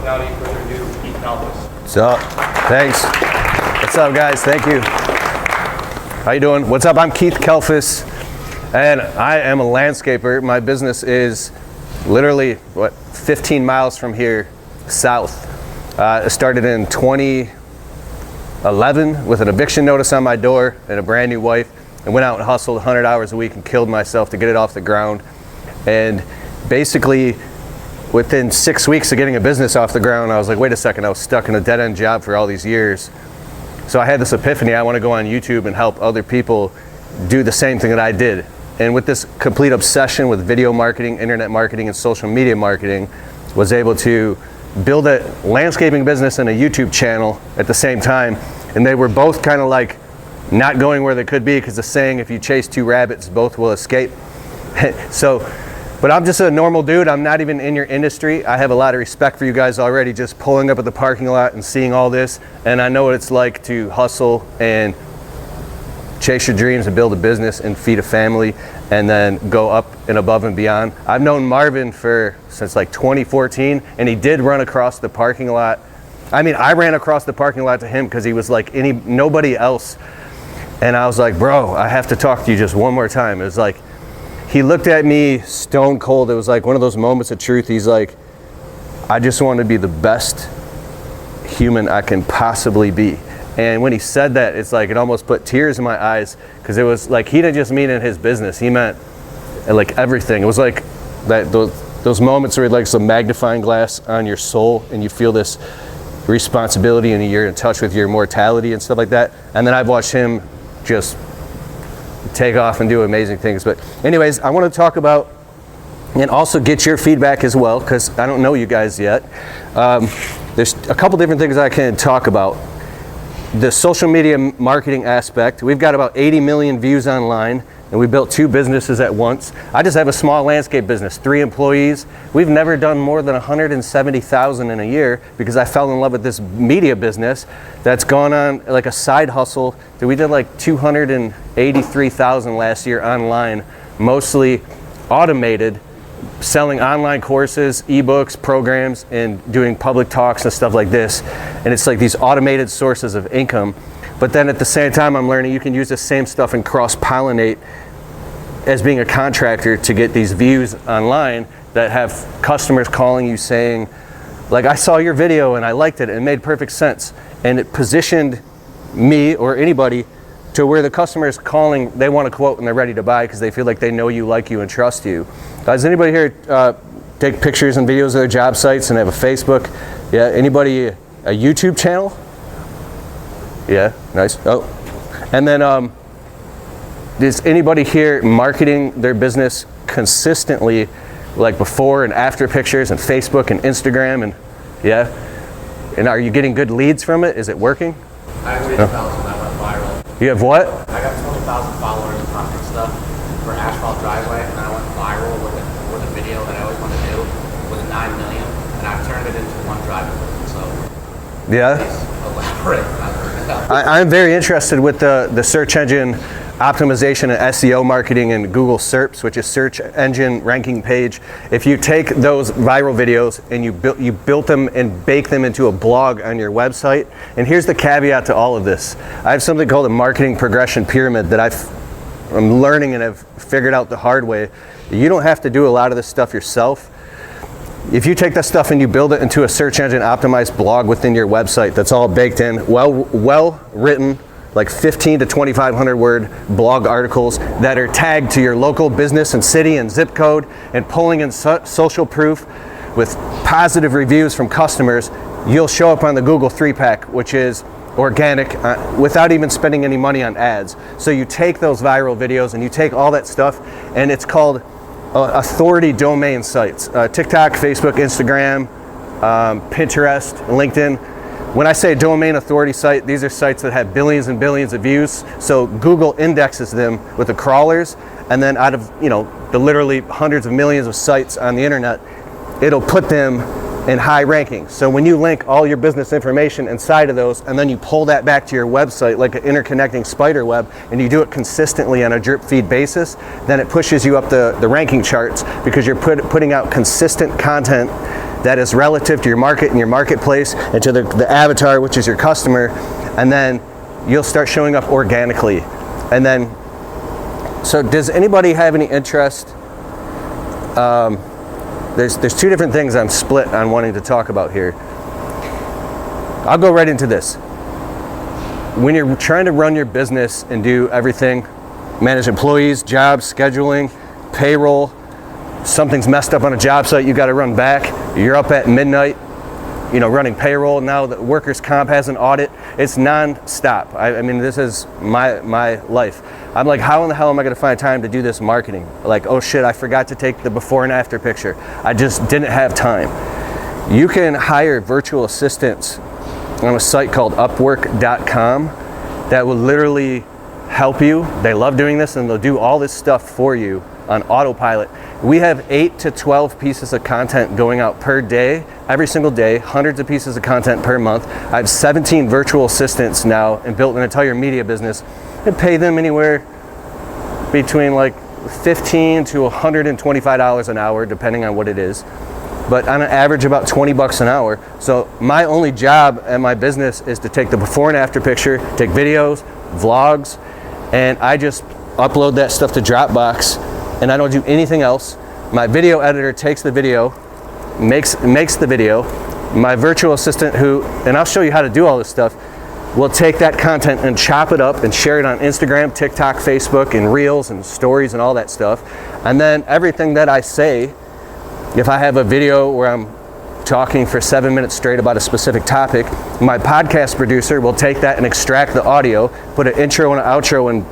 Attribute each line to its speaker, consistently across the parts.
Speaker 1: without any further ado, Keith Kalfas.
Speaker 2: What's up? Thanks. What's up, guys? Thank you. How you doing? What's up? I'm Keith Kalfas, and I am a landscaper. My business is literally, 15 miles from here, south. I started in 2011 with an eviction notice on my door and a brand new wife, and went out and hustled 100 hours a week and killed myself to get it off the ground. And basically, within 6 weeks of getting a business off the ground, I was like, wait a second, I was stuck in a dead-end job for all these years. So I had this epiphany, I want to go on YouTube and help other people do the same thing that I did. And with this complete obsession with video marketing, internet marketing, and social media marketing, was able to build a landscaping business and a YouTube channel at the same time. And they were both kind of like not going where they could be, because the saying, if you chase two rabbits, both will escape. But I'm just a normal dude. I'm not even in your industry. I have a lot of respect for you guys already, just pulling up at the parking lot and seeing all this. And I know what it's like to hustle and chase your dreams and build a business and feed a family and then go up and above and beyond. I've known Marvin since like 2014, and he did run across the parking lot. I mean, I ran across the parking lot to him because he was like nobody else. And I was like, bro, I have to talk to you just one more time. It was like, he looked at me stone cold. It was like one of those moments of truth. He's like, I just want to be the best human I can possibly be. And when he said that, it's like it almost put tears in my eyes, because it was like he didn't just mean in his business. He meant like everything. It was like that those moments where like some magnifying glass on your soul and you feel this responsibility and you're in touch with your mortality and stuff like that. And then I've watched him just take off and do amazing things. But anyways, I want to talk about and also get your feedback as well, because I don't know you guys yet. There's a couple different things I can talk about. The social media marketing aspect. We've got about 80 million views online, and we built 2 businesses at once. I just have a small landscape business, 3 employees. We've never done more than 170,000 in a year, because I fell in love with this media business that's gone on like a side hustle. We did like 283,000 last year online, mostly automated, selling online courses, ebooks, programs, and doing public talks and stuff like this. And it's like these automated sources of income. But then at the same time, I'm learning you can use the same stuff and cross-pollinate as being a contractor to get these views online that have customers calling you saying, like, I saw your video and I liked it and it made perfect sense. And it positioned me or anybody to where the customer is calling, they want a quote and they're ready to buy because they feel like they know you, like you, and trust you. Does anybody here take pictures and videos of their job sites and have a Facebook? Yeah, anybody a YouTube channel? Yeah, nice. Oh, and then is anybody here marketing their business consistently, like before and after pictures and Facebook and Instagram? And yeah, and are you getting good leads from it? Is it working?
Speaker 1: I have 80,000 that went viral.
Speaker 2: You have what?
Speaker 1: I got 20,000 followers and content stuff for asphalt driveway, and I went viral with a video that I always wanted to do with 9 million, and I've turned it into one driveway. So
Speaker 2: yeah,
Speaker 1: please elaborate.
Speaker 2: I'm very interested with the search engine optimization and SEO marketing and Google SERPs, which is search engine ranking page. If you take those viral videos and you built them and bake them into a blog on your website, and here's the caveat to all of this. I have something called a marketing progression pyramid that I'm learning and have figured out the hard way. You don't have to do a lot of this stuff yourself. If you take that stuff and you build it into a search engine optimized blog within your website that's all baked in, well written, like 15 to 2,500 word blog articles that are tagged to your local business and city and zip code, and pulling in social proof with positive reviews from customers, you'll show up on the Google 3-pack, which is organic, without even spending any money on ads. So you take those viral videos and you take all that stuff, and it's called authority domain sites. TikTok, Facebook, Instagram, Pinterest, LinkedIn. When I say domain authority site, these are sites that have billions and billions of views. So Google indexes them with the crawlers, and then out of the literally hundreds of millions of sites on the internet, it'll put them in high ranking. So when you link all your business information inside of those, and then you pull that back to your website like an interconnecting spider web, and you do it consistently on a drip feed basis, then it pushes you up the ranking charts, because you're putting out consistent content that is relative to your market and your marketplace and to the avatar, which is your customer, and then you'll start showing up organically. And then, so does anybody have any interest? There's two different things I'm split on wanting to talk about here. I'll go right into this. When you're trying to run your business and do everything, manage employees, jobs, scheduling, payroll, something's messed up on a job site, you got to run back. You're up at midnight, running payroll. Now the workers' comp has an audit. It's non-stop. I mean, this is my life. I'm like, how in the hell am I going to find time to do this marketing? Like, oh shit, I forgot to take the before and after picture. I just didn't have time. You can hire virtual assistants on a site called upwork.com that will literally help you. They love doing this, and they'll do all this stuff for you on autopilot. We have 8 to 12 pieces of content going out per day, every single day, hundreds of pieces of content per month. I have 17 virtual assistants now and built an entire media business and pay them anywhere between like $15 to $125 an hour, depending on what it is. But on an average about 20 bucks an hour. So my only job at my business is to take the before and after picture, take videos, vlogs, and I just upload that stuff to Dropbox, and I don't do anything else. My video editor takes the video, makes the video. My virtual assistant and I'll show you how to do all this stuff, will take that content and chop it up and share it on Instagram, TikTok, Facebook, and Reels and stories and all that stuff. And then everything that I say, if I have a video where I'm talking for 7 minutes straight about a specific topic, my podcast producer will take that and extract the audio, put an intro and an outro and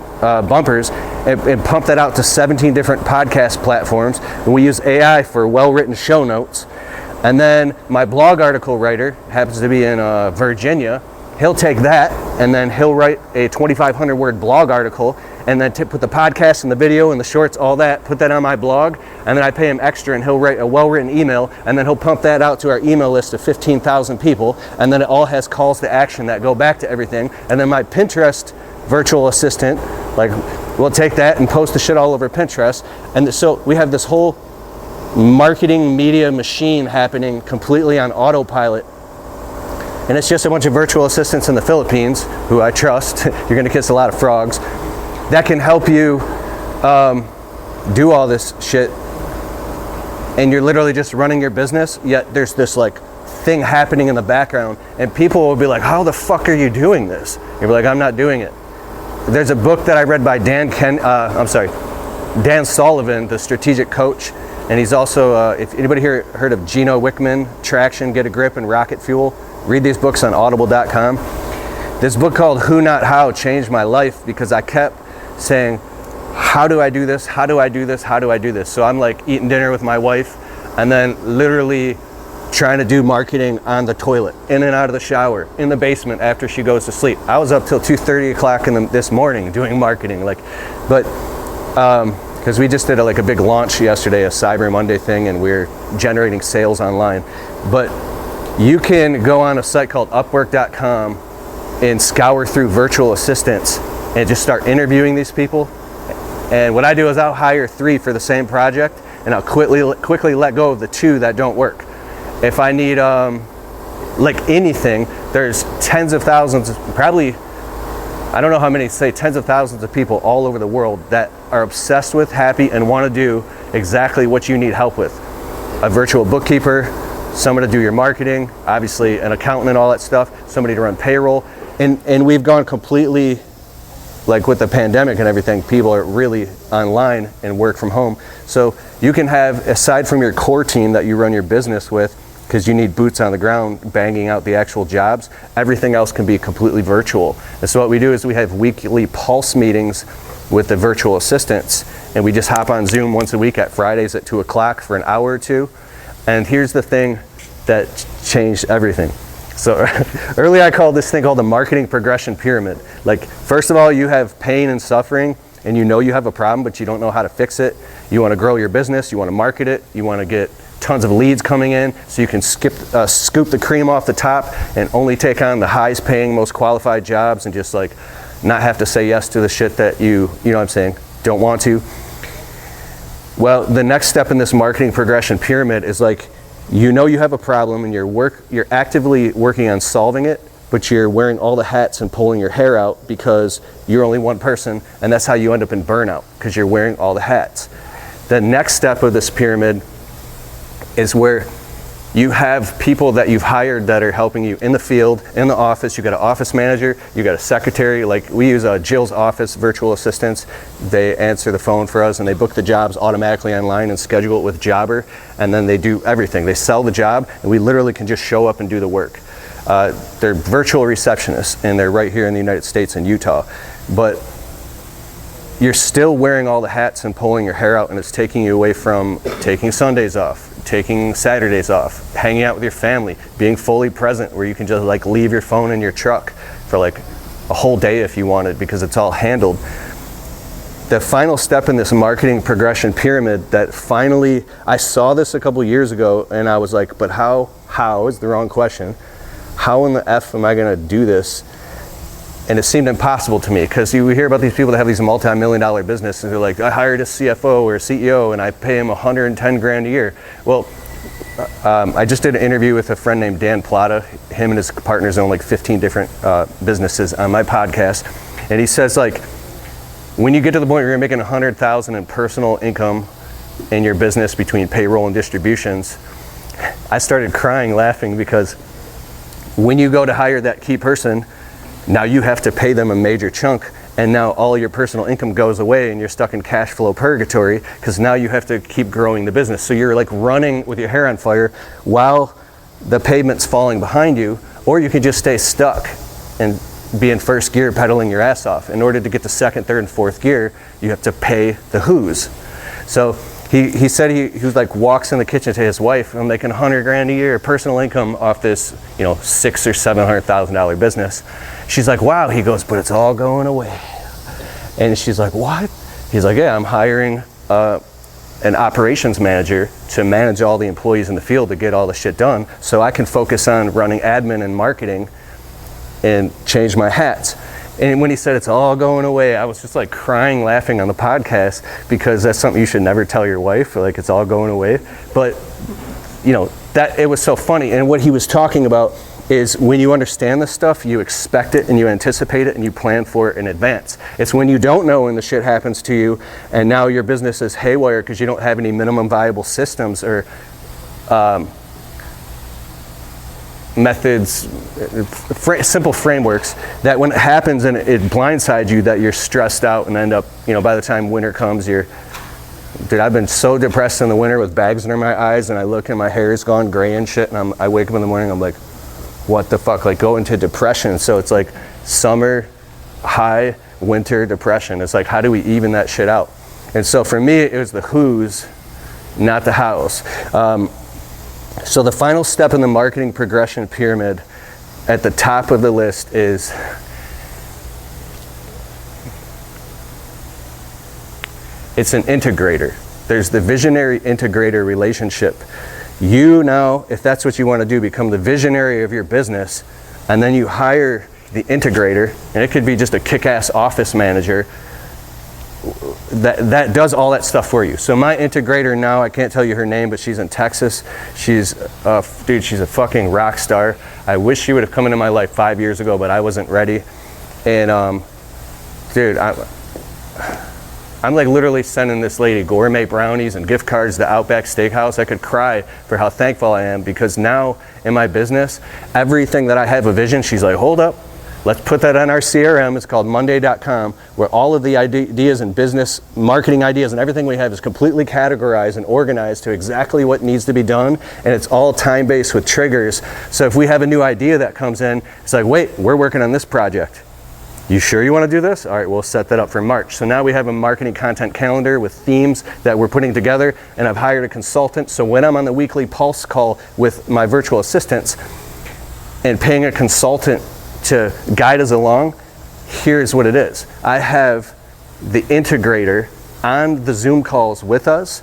Speaker 2: bumpers, and pump that out to 17 different podcast platforms. And we use AI for well-written show notes. And then my blog article writer happens to be in Virginia. He'll take that and then he'll write a 2,500 word blog article, and then put the podcast and the video and the shorts, all that, put that on my blog, and then I pay him extra and he'll write a well-written email, and then he'll pump that out to our email list of 15,000 people, and then it all has calls to action that go back to everything. And then my Pinterest virtual assistant, we'll take that and post the shit all over Pinterest. And so we have this whole marketing media machine happening completely on autopilot. And it's just a bunch of virtual assistants in the Philippines, who I trust, you're gonna kiss a lot of frogs, that can help you do all this shit. And you're literally just running your business, yet there's this thing happening in the background, and people will be like, how the fuck are you doing this? You're like, I'm not doing it. There's a book that I read by Dan Sullivan, the strategic coach, and he's also, if anybody here heard of Gino Wickman, Traction, Get a Grip, and Rocket Fuel, read these books on audible.com. This book called Who Not How changed my life, because I kept saying, how do I do this? How do I do this? How do I do this? So I'm eating dinner with my wife, and then literally trying to do marketing on the toilet, in and out of the shower, in the basement after she goes to sleep. I was up till 2:30 o'clock this morning doing marketing, because we just did a big launch yesterday, a Cyber Monday thing, and we're generating sales online. But you can go on a site called upwork.com and scour through virtual assistants and just start interviewing these people. And what I do is I'll hire 3 for the same project, and I'll quickly let go of the 2 that don't work. If I need anything, there's tens of thousands, probably, I don't know how many, say tens of thousands of people all over the world that are obsessed with, happy, and want to do exactly what you need help with. A virtual bookkeeper, someone to do your marketing, obviously an accountant and all that stuff, somebody to run payroll. And we've gone completely, with the pandemic and everything, people are really online and work from home. So you can have, aside from your core team that you run your business with, because you need boots on the ground banging out the actual jobs, everything else can be completely virtual. And so what we do is we have weekly pulse meetings with the virtual assistants, and we just hop on Zoom once a week at Fridays at 2 o'clock for an hour or two. And here's the thing that changed everything. So earlier I called this thing called the marketing progression pyramid. First of all, you have pain and suffering, and you know you have a problem, but you don't know how to fix it. You want to grow your business, you want to market it, you want to get tons of leads coming in so you can scoop the cream off the top and only take on the highest paying, most qualified jobs, and just not have to say yes to the shit that you know what I'm saying, don't want to. Well, the next step in this marketing progression pyramid is you know you have a problem and you're actively working on solving it, but you're wearing all the hats and pulling your hair out because you're only one person, and that's how you end up in burnout, because you're wearing all the hats. The next step of this pyramid is where you have people that you've hired that are helping you in the field, in the office. You got an office manager, you got a secretary. Like we use Jill's Office virtual assistants. They answer the phone for us and they book the jobs automatically online and schedule it with Jobber, and then they do everything. They sell the job and we literally can just show up and do the work. They're virtual receptionists and they're right here in the United States in Utah. But you're still wearing all the hats and pulling your hair out, and it's taking you away from taking Sundays off, taking Saturdays off, hanging out with your family, being fully present where you can just like leave your phone in your truck for like a whole day if you wanted, because it's all handled. The final step in this marketing progression pyramid that finally, I saw this a couple years ago and I was like, but how is the wrong question. How in the F am I gonna do this? And it seemed impossible to me, because you hear about these people that have these multi-million-dollar businesses, and they're like, I hired a CFO or a CEO and I pay him 110 grand a year. Well, I just did an interview with a friend named Dan Plata. Him and his partners own like 15 different businesses on my podcast. And he says, like, when you get to the point where you're making 100,000 in personal income in your business between payroll and distributions, I started crying laughing, because when you go to hire that key person, now you have to pay them a major chunk, and now all your personal income goes away and you're stuck in cash flow purgatory, because now you have to keep growing the business. So you're like running with your hair on fire while the pavement's falling behind you, or you can just stay stuck and be in first gear pedaling your ass off. In order to get to second, third, and fourth gear, you have to pay the who's. So he said he was like walks in the kitchen to his wife, I'm making 100 grand a year personal income off this, $600,000 or $700,000 business. She's like, wow. He goes, but it's all going away. And she's like, what? He's like, yeah, I'm hiring an operations manager to manage all the employees in the field to get all the shit done, so I can focus on running admin and marketing and change my hats. And when he said it's all going away, I was just like crying laughing on the podcast, because that's something you should never tell your wife, like it's all going away. But that it was so funny. And what he was talking about is, when you understand this stuff, you expect it and you anticipate it and you plan for it in advance. It's when you don't know when the shit happens to you and now your business is haywire because you don't have any minimum viable systems or methods, simple frameworks, that when it happens and it blindsides you, that you're stressed out and end up, by the time winter comes, dude, I've been so depressed in the winter with bags under my eyes, and I look and my hair is gone gray and shit, and I wake up in the morning, I'm like, what the fuck, like go into depression. So it's like summer high, winter depression. It's like, how do we even that shit out? And so for me, it was the who's, not the how's. So the final step in the marketing progression pyramid at the top of the list is it's an integrator. There's the visionary integrator relationship. You now, if that's what you want to do, become the visionary of your business, and then you hire the integrator, and it could be just a kick-ass office manager that does all that stuff for you. So my integrator now, I can't tell you her name, but she's in Texas. She's a fucking rock star. I wish she would have come into my life 5 years ago, but I wasn't ready. And dude, I'm like literally sending this lady gourmet brownies and gift cards to Outback Steakhouse. I could cry for how thankful I am, because now in my business, everything that I have a vision, she's like, hold up. Let's put that on our CRM. It's called Monday.com, where all of the ideas and business marketing ideas and everything we have is completely categorized and organized to exactly what needs to be done. And it's all time-based with triggers. So if we have a new idea that comes in, it's like, wait, we're working on this project. You sure you want to do this? All right, we'll set that up for March. So now we have a marketing content calendar with themes that we're putting together, and I've hired a consultant. So when I'm on the weekly pulse call with my virtual assistants and paying a consultant to guide us along, here's what it is. I have the integrator on the Zoom calls with us,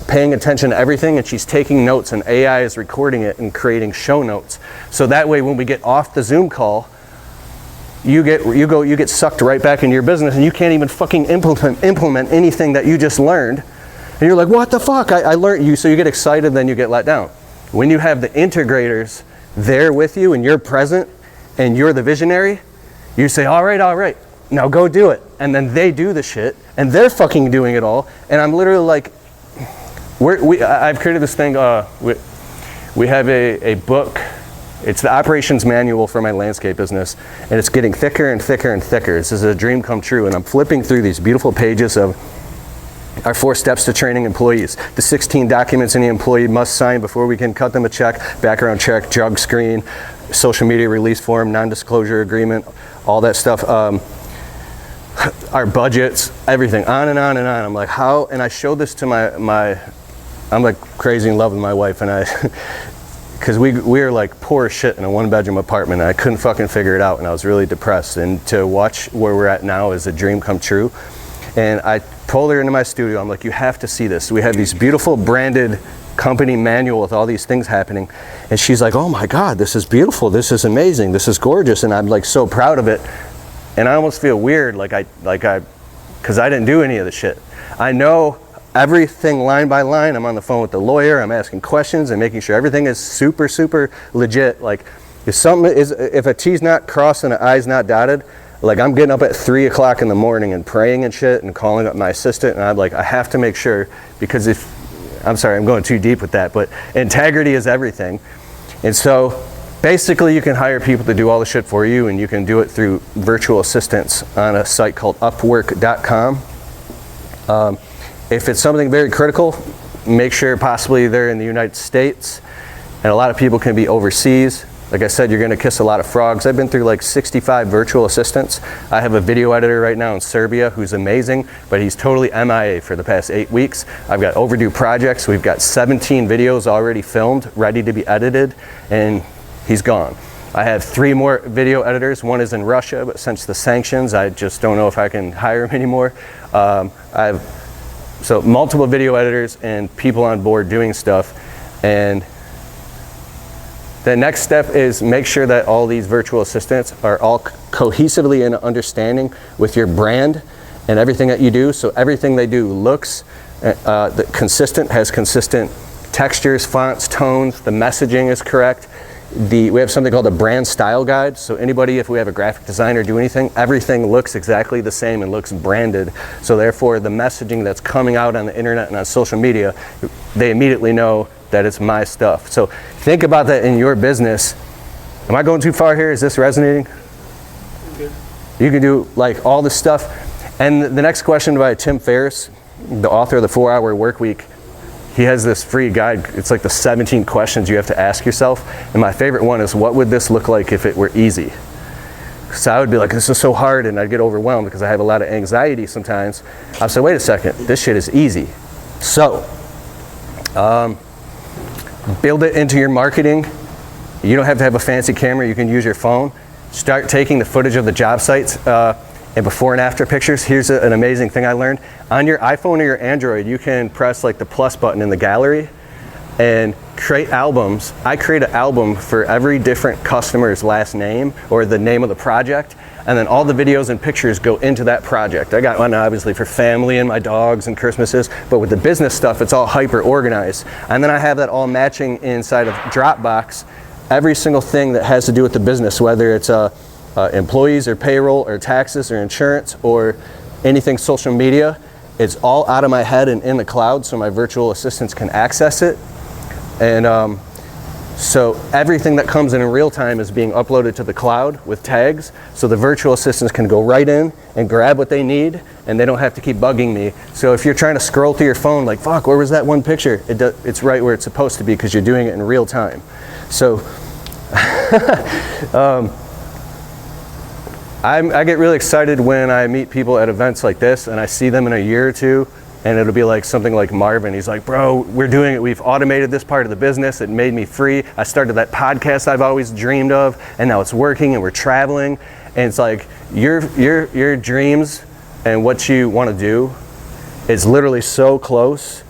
Speaker 2: paying attention to everything, and she's taking notes, and AI is recording it and creating show notes. So that way, when we get off the Zoom call, you get sucked right back into your business, and you can't even fucking implement anything that you just learned, And you're like, what the fuck? I learned you. So you get excited, then you get let down. When you have the integrators there with you and you're present and you're the visionary, you say, all right, now go do it. And then they do the shit and they're fucking doing it all. And I'm literally like, I've created this thing, we have a book. It's the operations manual for my landscape business, and it's getting thicker and thicker and thicker. This is a dream come true, and I'm flipping through these beautiful pages of our 4 steps to training employees, the 16 documents any employee must sign before we can cut them a check, background check, drug screen, social media release form, non-disclosure agreement, all that stuff, our budgets, everything, on and on and on. I'm like, how? And I showed this to I'm like crazy in love with my wife, and because we were like poor as shit in a 1-bedroom apartment, and I couldn't fucking figure it out, and I was really depressed. And to watch where we're at now is a dream come true. And I pulled her into my studio. I'm like, you have to see this. We have these beautiful branded company manual with all these things happening. And she's like, oh my God, this is beautiful. This is amazing. This is gorgeous. And I'm like so proud of it. And I almost feel weird, because I didn't do any of the shit. I know everything line by line. I'm on the phone with the lawyer. I'm asking questions and making sure everything is super, super legit. Like if a T's not crossed and an I's not dotted, like I'm getting up at 3 o'clock in the morning and praying and shit and calling up my assistant, and I'm like, I have to make sure, because I'm sorry, I'm going too deep with that, but integrity is everything. And so basically you can hire people to do all the shit for you, and you can do it through virtual assistants on a site called upwork.com. If it's something very critical, make sure possibly they're in the United States, and a lot of people can be overseas. Like I said, you're gonna kiss a lot of frogs. I've been through like 65 virtual assistants. I have a video editor right now in Serbia who's amazing, but he's totally MIA for the past 8 weeks. I've got overdue projects. We've got 17 videos already filmed, ready to be edited, and he's gone. I have 3 more video editors. One is in Russia, but since the sanctions, I just don't know if I can hire him anymore. So multiple video editors and people on board doing stuff. And the next step is make sure that all these virtual assistants are all cohesively in understanding with your brand and everything that you do. So everything they do looks consistent, has consistent textures, fonts, tones, the messaging is correct. We have something called a brand style guide. So anybody, if we have a graphic designer do anything, everything looks exactly the same and looks branded. So therefore the messaging that's coming out on the internet and on social media, they immediately know that it's my stuff. So think about that in your business. Am I going too far here? Is this resonating? Okay. You can do like all this stuff. And the next question by Tim Ferriss, the author of the 4-Hour Workweek, he has this free guide. It's like the 17 questions you have to ask yourself. And my favorite one is, what would this look like if it were easy? So I would be like, this is so hard, and I'd get overwhelmed because I have a lot of anxiety sometimes. I would say, wait a second, this shit is easy. So, build it into your marketing. You don't have to have a fancy camera. You can use your phone. Start taking the footage of the job sites and before and after pictures. Here's an amazing thing I learned. On your iPhone or your Android, you can press like the plus button in the gallery and create albums. I create an album for every different customer's last name or the name of the project, and then all the videos and pictures go into that project. I got one obviously for family and my dogs and Christmases, but with the business stuff, it's all hyper organized. And then I have that all matching inside of Dropbox, every single thing that has to do with the business, whether it's employees or payroll or taxes or insurance or anything social media. It's all out of my head and in the cloud, so my virtual assistants can access it. And so everything that comes in real time is being uploaded to the cloud with tags, so the virtual assistants can go right in and grab what they need, and they don't have to keep bugging me. So if you're trying to scroll through your phone like, fuck, where was that one picture? It's right where it's supposed to be because you're doing it in real time. So I get really excited when I meet people at events like this and I see them in a year or two, and it'll be like something like Marvin. He's like, bro, we're doing it. We've automated this part of the business. It made me free. I started that podcast I've always dreamed of, and now it's working and we're traveling. And it's like your dreams and what you want to do is literally so close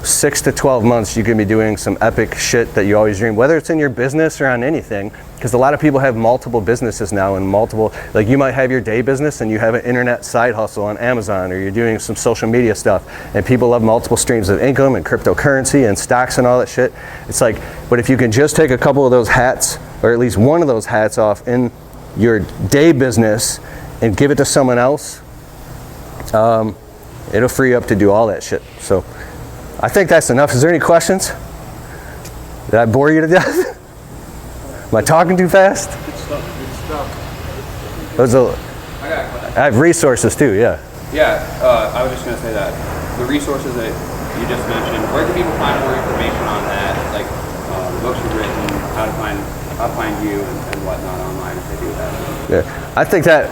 Speaker 2: 6 to 12 months, you can be doing some epic shit that you always dream, whether it's in your business or on anything, because a lot of people have multiple businesses now and multiple, like you might have your day business and you have an internet side hustle on Amazon, or you're doing some social media stuff, and people love multiple streams of income and cryptocurrency and stocks and all that shit. It's like, but if you can just take a couple of those hats, or at least one of those hats off in your day business and give it to someone else, it'll free you up to do all that shit. So I think that's enough. Is there any questions? Did I bore you to death? Am I talking too fast?
Speaker 3: Good stuff. Good stuff.
Speaker 2: Those are,
Speaker 3: I got a question.
Speaker 2: I have resources too, yeah.
Speaker 3: Yeah, I was just going to say that. The resources that you just mentioned, where can people find more information on that? Like the books you've written, how to find you and whatnot online if they do that.
Speaker 2: Yeah, I think that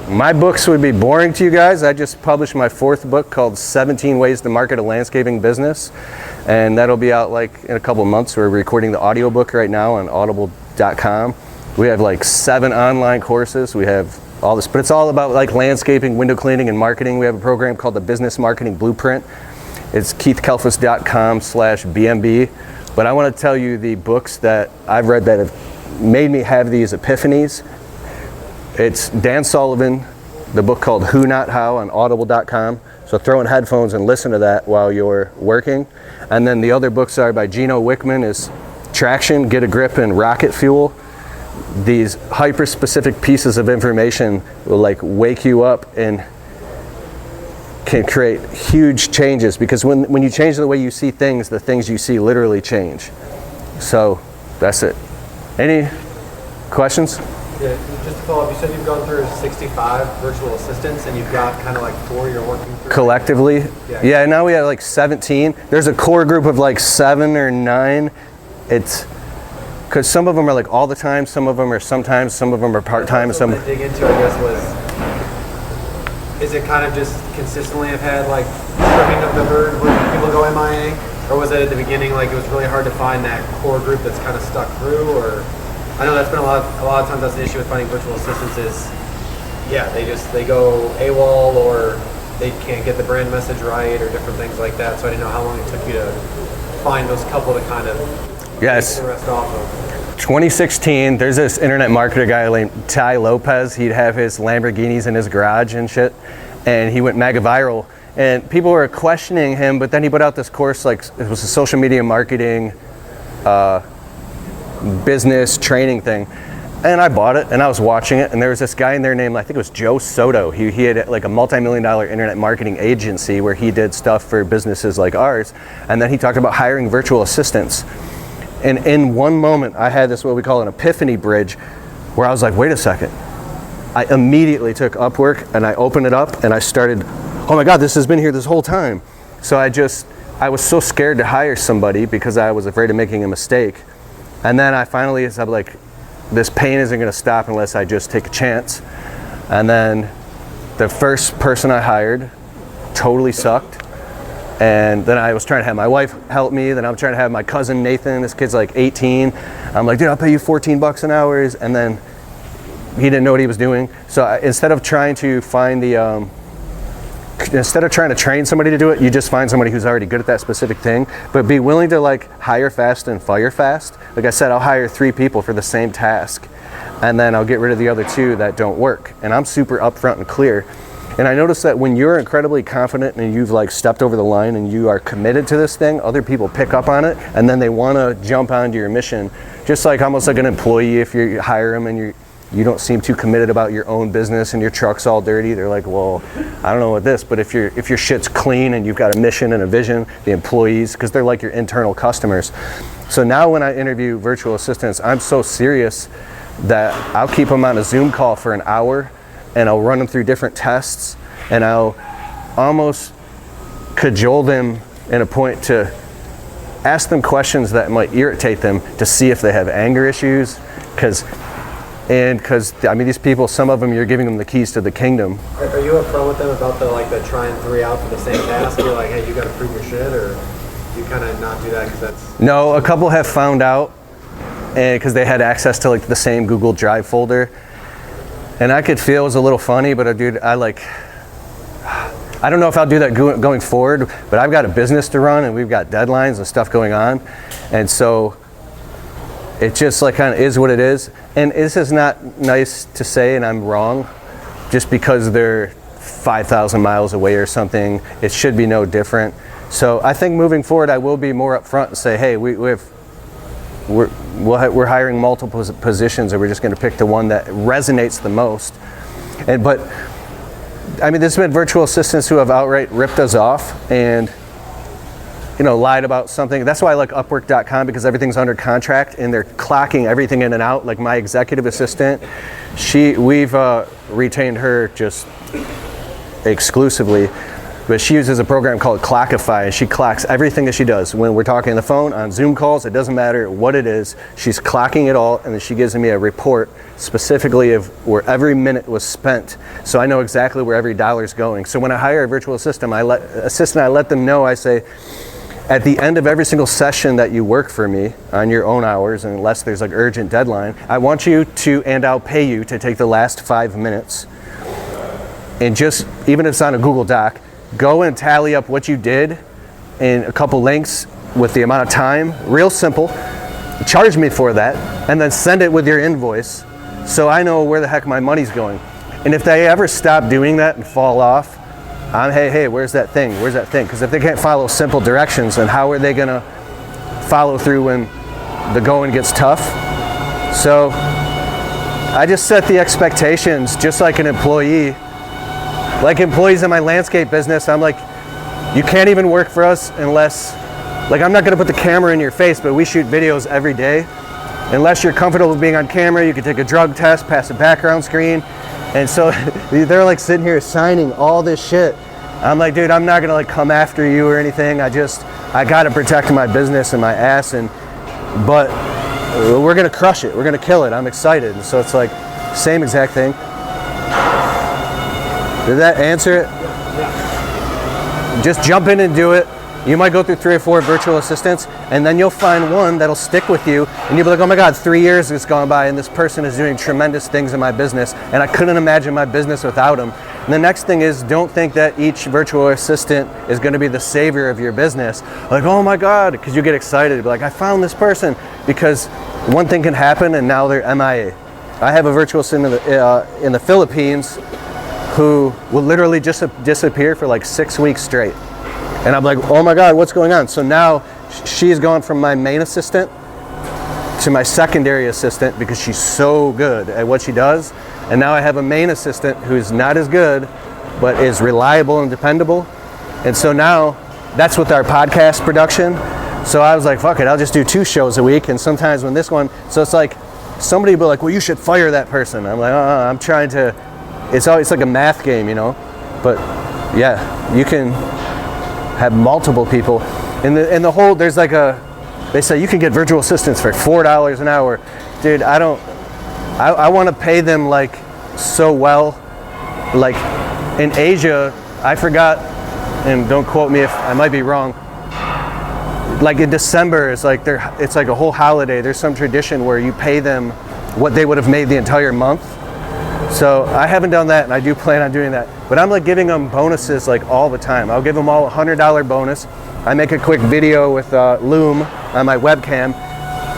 Speaker 2: my books would be boring to you guys. I just published my 4th book called 17 Ways to Market a Landscaping Business, and that'll be out like in a couple of months. We're recording the audiobook right now on audible.com. We have like 7 online courses. We have all this, but it's all about like landscaping, window cleaning, and marketing. We have a program called the Business Marketing Blueprint. It's keithkalfas.com/BMB. But I want to tell you the books that I've read that have made me have these epiphanies. It's Dan Sullivan, the book called Who Not How on audible.com. So throw in headphones and listen to that while you're working. And then the other books are by Gino Wickman is Traction, Get a Grip, and Rocket Fuel. These hyper-specific pieces of information will like wake you up and can create huge changes, because when you change the way you see things, the things you see literally change. So that's it. Any questions?
Speaker 4: Yeah, just to follow up, you said you've gone through 65 virtual assistants and you've got kind of like 4 you're working through?
Speaker 2: Collectively? Yeah, now we have like 17. There's a core group of like 7 or 9. It's because some of them are like all the time, some of them are sometimes, some of them are part-time.
Speaker 4: What I dig into, I guess, was, is it kind of just consistently have had like trimming of the herd where people go MIA? Or was it at the beginning like it was really hard to find that core group that's kind of stuck through? Or I know that's been a lot of times that's the issue with finding virtual assistants is, yeah, they go AWOL, or they can't get the brand message right, or different things like that. So I didn't know how long it took you to find those couple to kind of take the rest off of.
Speaker 2: 2016, there's this internet marketer guy named Ty Lopez. He'd have his Lamborghinis in his garage and shit, and he went mega viral. And people were questioning him, but then he put out this course, like it was a social media marketing business training thing. And I bought it and I was watching it, and there was this guy in there named, I think it was Joe Soto. He had like a multi-million-dollar internet marketing agency where he did stuff for businesses like ours. And then he talked about hiring virtual assistants. And in one moment, I had this, what we call an epiphany bridge, where I was like, wait a second. I immediately took Upwork and I opened it up and I started, oh my God, this has been here this whole time. So I was so scared to hire somebody because I was afraid of making a mistake. And then I finally said, like, this pain isn't gonna stop unless I just take a chance. And then the first person I hired totally sucked. And then I was trying to have my wife help me. Then I'm trying to have my cousin Nathan. This kid's like 18. I'm like, dude, I'll pay you $14 an hour. And then he didn't know what he was doing. So instead of trying to find the, instead of trying to train somebody to do it, you just find somebody who's already good at that specific thing. But be willing to like hire fast and fire fast. Like I said, I'll hire 3 people for the same task, and then I'll get rid of the other 2 that don't work. And I'm super upfront and clear. And I noticed that when you're incredibly confident and you've like stepped over the line and you are committed to this thing, other people pick up on it, and then they want to jump onto your mission. Just like almost like an employee, if you hire them and you don't seem too committed about your own business and your truck's all dirty, they're like, well, I don't know what this, but if your shit's clean and you've got a mission and a vision, the employees, because they're like your internal customers. So now when I interview virtual assistants, I'm so serious that I'll keep them on a Zoom call for an hour, and I'll run them through different tests, and I'll almost cajole them in a point to ask them questions that might irritate them to see if they have anger issues, because I mean, these people, some of them, you're giving them the keys to the kingdom.
Speaker 4: Are you upfront with them about the trying 3 out for the same task? You're like, hey, you got to prove your shit, or you kind of not do that because that's...
Speaker 2: No, a couple have found out, and because they had access to like the same Google Drive folder, and I could feel it was a little funny, but dude, I don't know if I'll do that going forward, but I've got a business to run and we've got deadlines and stuff going on. And so it just like kind of is what it is. And this is not nice to say, and I'm wrong, just because they're 5,000 miles away or something. It should be no different. So I think moving forward, I will be more upfront and say, hey, we're hiring multiple positions, and we're just going to pick the one that resonates the most. But I mean, there's been virtual assistants who have outright ripped us off and, you know, lied about something. That's why I like Upwork.com, because everything's under contract and they're clocking everything in and out. Like my executive assistant, we've retained her just exclusively, but she uses a program called Clockify, and she clocks everything that she does. When we're talking on the phone, on Zoom calls, it doesn't matter what it is, she's clocking it all, and then she gives me a report specifically of where every minute was spent, so I know exactly where every dollar's going. So when I hire a virtual assistant, I let them know, I say, at the end of every single session that you work for me on your own hours, and unless there's like urgent deadline, I want you to, and I'll pay you to take the last 5 minutes, and just, even if it's on a Google Doc, go and tally up what you did and a couple links with the amount of time, real simple, charge me for that, and then send it with your invoice so I know where the heck my money's going. And if they ever stop doing that and fall off, hey, where's that thing? Where's that thing? Because if they can't follow simple directions, then how are they gonna follow through when the going gets tough? So I just set the expectations just like an employee. Like employees in my landscape business, I'm like, you can't even work for us unless, like I'm not gonna put the camera in your face, but we shoot videos every day. Unless you're comfortable with being on camera, you can take a drug test, pass a background screen. And so they're like sitting here signing all this shit. I'm like, dude, I'm not gonna like come after you or anything. I gotta protect my business and my ass, but we're gonna crush it. We're gonna kill it. I'm excited. And so it's like, same exact thing. Did that answer it? Yeah. Just jump in and do it. You might go through 3 or 4 virtual assistants, and then you'll find one that'll stick with you, and you'll be like, oh my God, 3 years has gone by, and this person is doing tremendous things in my business, and I couldn't imagine my business without him. And the next thing is, don't think that each virtual assistant is gonna be the savior of your business. Like, oh my God, because you get excited, be like, I found this person, because one thing can happen, and now they're MIA. I have a virtual assistant in the Philippines who will literally just disappear for like 6 weeks straight. And I'm like, oh my God, what's going on? So now she's gone from my main assistant to my secondary assistant because she's so good at what she does. And now I have a main assistant who's not as good, but is reliable and dependable. And so now that's with our podcast production. So I was like, fuck it, I'll just do 2 shows a week. And sometimes when this one, so it's like, somebody will be like, well, you should fire that person. I'm like, I'm trying to, it's always like a math game, you know? But yeah, you can have multiple people. In the whole, there's like they say you can get virtual assistants for $4 an hour. Dude, I want to pay them like so well. Like in Asia, I forgot, and don't quote me if I might be wrong, like in December, it's like a whole holiday. There's some tradition where you pay them what they would have made the entire month. So I haven't done that, and I do plan on doing that. But I'm like giving them bonuses like all the time. I'll give them all a $100 bonus. I make a quick video with Loom on my webcam,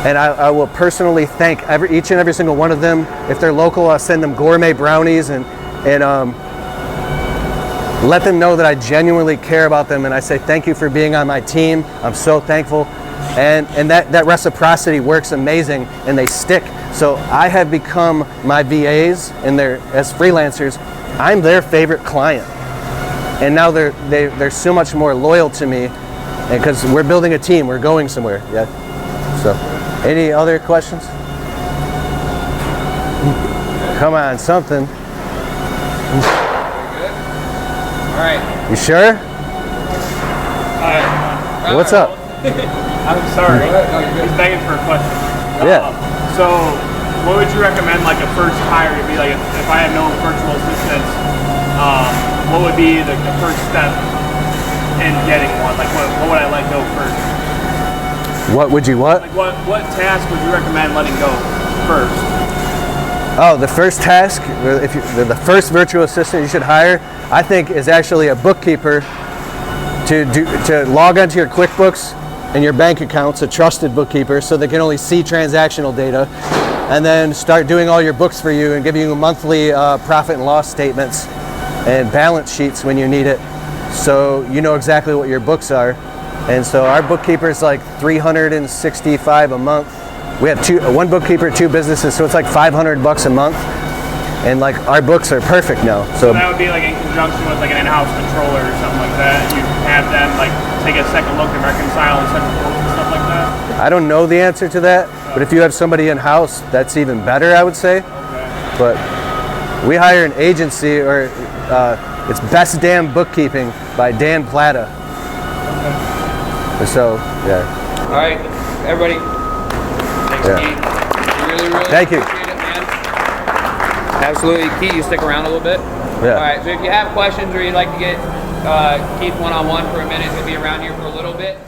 Speaker 2: and I will personally thank each and every single one of them. If they're local, I'll send them gourmet brownies and let them know that I genuinely care about them, and I say thank you for being on my team. I'm so thankful. And that reciprocity works amazing, and they stick. So I have become my VAs, and as freelancers, I'm their favorite client. And now they're so much more loyal to me, because we're building a team, we're going somewhere. Yeah. So, any other questions? Come on, something.
Speaker 3: All right.
Speaker 2: You sure? What's up?
Speaker 5: I'm sorry. He's begging for a question.
Speaker 2: Yeah.
Speaker 5: So, what would you recommend, like a first hire to be? Like, if I have no virtual assistants, what would be the first step in getting one? Like, what would I let go first?
Speaker 2: What would you what?
Speaker 5: Like, what task would you recommend letting go first?
Speaker 2: Oh, the first task, the first virtual assistant you should hire, I think, is actually a bookkeeper to log onto your QuickBooks and your bank accounts, a trusted bookkeeper, so they can only see transactional data, and then start doing all your books for you and give you monthly profit and loss statements and balance sheets when you need it, so you know exactly what your books are. And so our bookkeeper is like $365 a month. We have one bookkeeper, 2 businesses, so it's like $500 a month. And like our books are perfect now.
Speaker 5: So that would be like in conjunction with like an in-house controller or something like that. You have them like take a second look and reconcile and send reports and stuff like that.
Speaker 2: I don't know the answer to that, but if you have somebody in-house, that's even better, I would say.
Speaker 5: Okay.
Speaker 2: But we hire an agency, or it's Best Damn Bookkeeping by Dan Plata. Okay. So yeah.
Speaker 3: All right, everybody. Thanks,
Speaker 2: Yeah.
Speaker 3: Keith. Really
Speaker 2: Thank you.
Speaker 3: appreciate it, man. Absolutely. Keith, you stick around a little bit?
Speaker 2: Yeah.
Speaker 3: All right, so if you have questions or you'd like to get Keith one-on-one for a minute, he'll be around here for a little bit.